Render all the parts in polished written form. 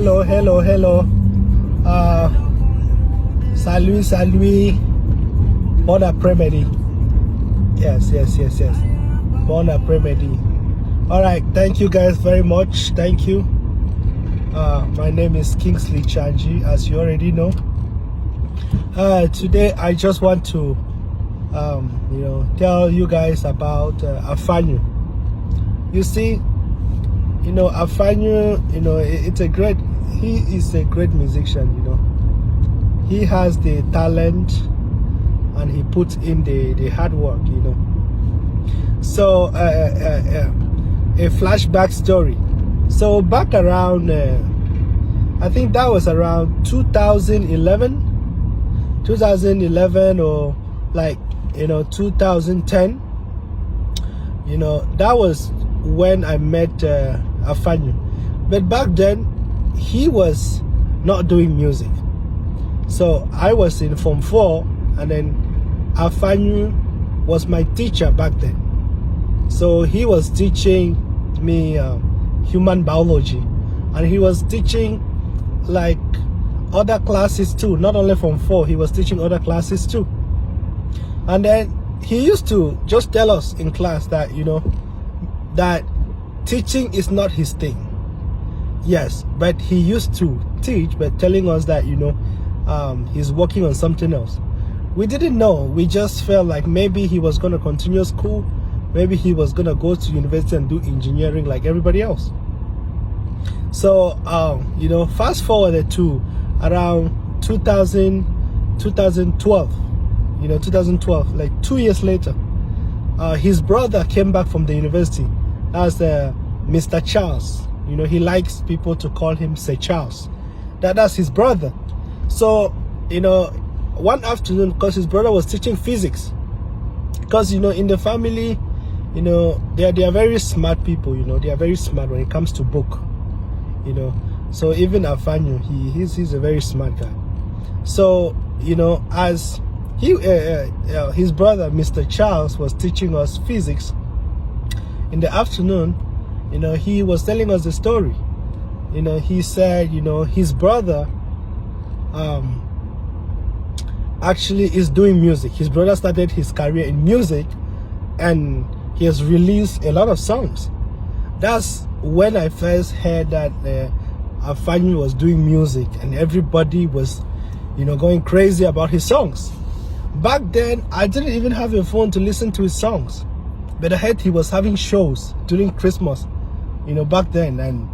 hello. Salut. Bon après-midi. Yes. Bon après-midi. All right, thank you guys very much. Thank you. My name is Kingsley Nchanji, as you already know. Today I just want to tell you guys about Afanyu. You see, Afanyu, he is a great musician, He has the talent and he puts in the hard work, So a flashback story. So back around I think that was around 2011 or 2010. That was when I met Afanyu. But back then he was not doing music. So I was in Form 4, and then Afanyu was my teacher back then. So he was teaching me human biology, and he was teaching like other classes too, not only Form 4, he was teaching other classes too. And then he used to just tell us in class that that teaching is not his thing. Yes, but he used to teach, but telling us that he's working on something else. We didn't know. We just felt like maybe he was going to continue school, maybe he was going to go to university and do engineering like everybody else. So fast forward to around 2012, like 2 years later, his brother came back from the university. That's Mr. Charles. He likes people to call him Sir Charles. That's his brother. So one afternoon, because his brother was teaching physics, because in the family, they are very smart people. They are very smart when it comes to book. So even Afanyu, he's a very smart guy. So as his brother Mr. Charles was teaching us physics in the afternoon, he was telling us the story. He said his brother actually is doing music. His brother started his career in music, and he has released a lot of songs. That's when I first heard that Afanyu was doing music, and everybody was going crazy about his songs. Back then I didn't even have a phone to listen to his songs, but I heard he was having shows during Christmas back then, and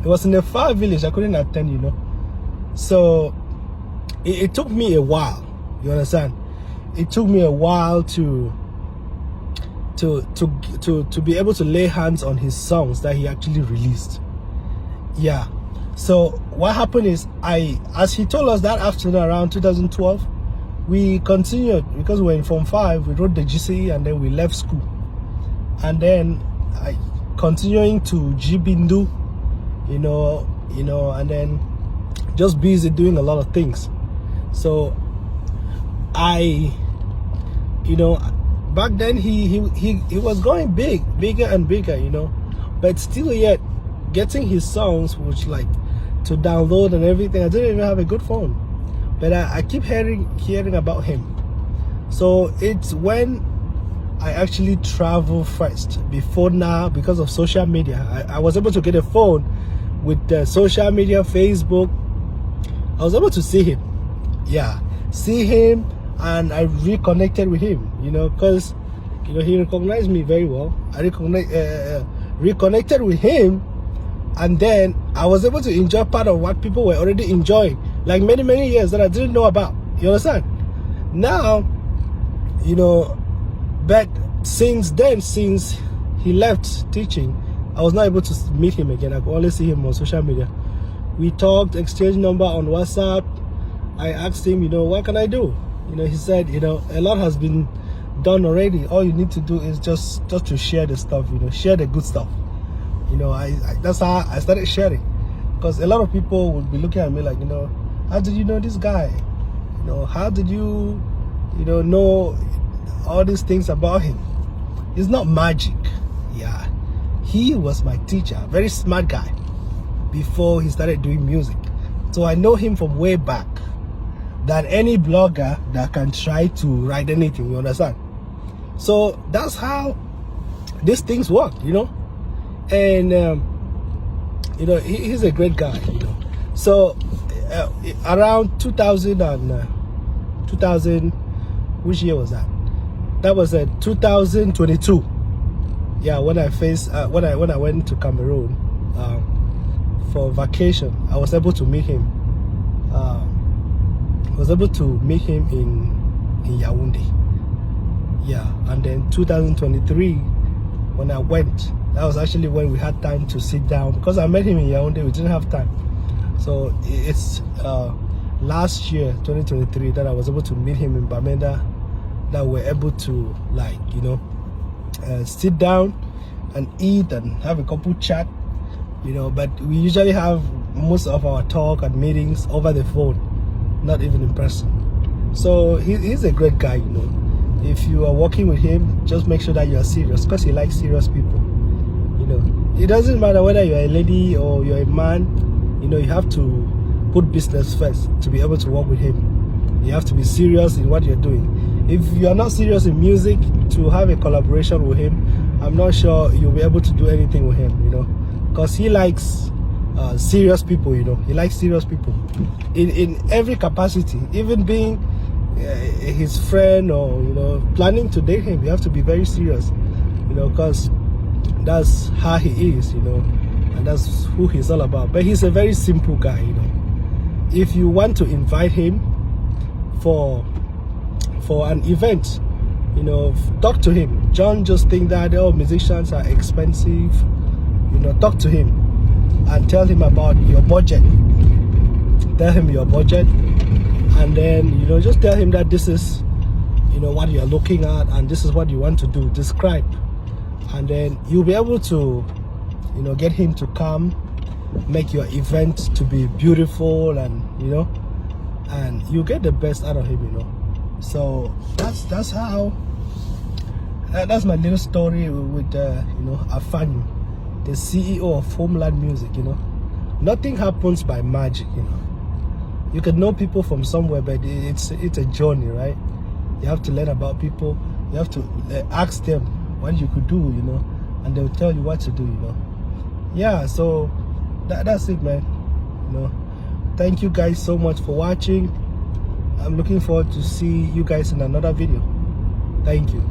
it was in a far village. I couldn't attend. So it took me a while, you understand? It took me a while to be able to lay hands on his songs that he actually released. Yeah. So what happened is, as he told us that afternoon around 2012, we continued, because we were in Form 5, we wrote the GCE, and then we left school. And then continuing to Jibindu, and then just busy doing a lot of things. So back then he was going bigger and bigger, but still yet getting his songs, which like to download and everything. I didn't even have a good phone, but I keep hearing about him. So it's when I actually travel first. Before now, because of social media, I was able to get a phone with the social media, Facebook. I was able to see him. Yeah, see him, and I reconnected with him, because he recognized me very well. I reconnected with him, and then I was able to enjoy part of what people were already enjoying, like many years that I didn't know about. You understand? Now, but since then, since he left teaching, I was not able to meet him again. I could only see him on social media. We talked, exchanged number on WhatsApp. I asked him, what can I do? He said, a lot has been done already. All you need to do is just to share the stuff, share the good stuff. That's how I started sharing, because a lot of people would be looking at me like, how did you know this guy? How did you, know all these things about him? It's not magic. Yeah, he was my teacher, very smart guy. before he started doing music. So I know him from way back than any blogger that can try to write anything, you understand? So that's how these things work, you know? And, you know, he's a great guy, you know? So around 2000, which year was that? That was 2022. Yeah, when I when I went to Cameroon for vacation, I was able to meet him. I was able to meet him in Yaoundé. Yeah, and then 2023, when I went, that was actually when we had time to sit down, because I met him in Yaoundé. We didn't have time, so it's last year, 2023, that I was able to meet him in Bamenda. That we're able to, like, you know, sit down and eat and have a couple chat, you know. But we usually have most of our talk and meetings over the phone, not even in person. So he's a great guy, you know. If you are working with him, just make sure that you are serious, because he likes serious people, you know. It doesn't matter whether you're a lady or you're a man, you know. You have to put business first to be able to work with him. You have to be serious in what you're doing. If you're not serious in music, to have a collaboration with him, I'm not sure you'll be able to do anything with him, you know, because he likes serious people, you know. He likes serious people in every capacity. Even being his friend, or, you know, planning to date him, you have to be very serious, you know, because that's how he is, you know, and that's who he's all about. But he's a very simple guy, you know. If you want to invite him for an event, you know, talk to him. Don't just think that, oh, musicians are expensive, you know. Talk to him and tell him about your budget. Tell him your budget, and then, you know, just tell him that this is, you know, what you're looking at, and this is what you want to do. Describe, and then you'll be able to, you know, get him to come, make your event to be beautiful, and, you know, and you get the best out of him, you know. So that's how that's my little story with you know, Afanyu, the CEO of Homeland Music. You know, nothing happens by magic, you know. You can know people from somewhere, but it's a journey, right? You have to learn about people. You have to ask them what you could do, you know, and they'll tell you what to do, you know. Yeah, so that's it, man. You know, thank you guys so much for watching. I'm looking forward to see you guys in another video. Thank you.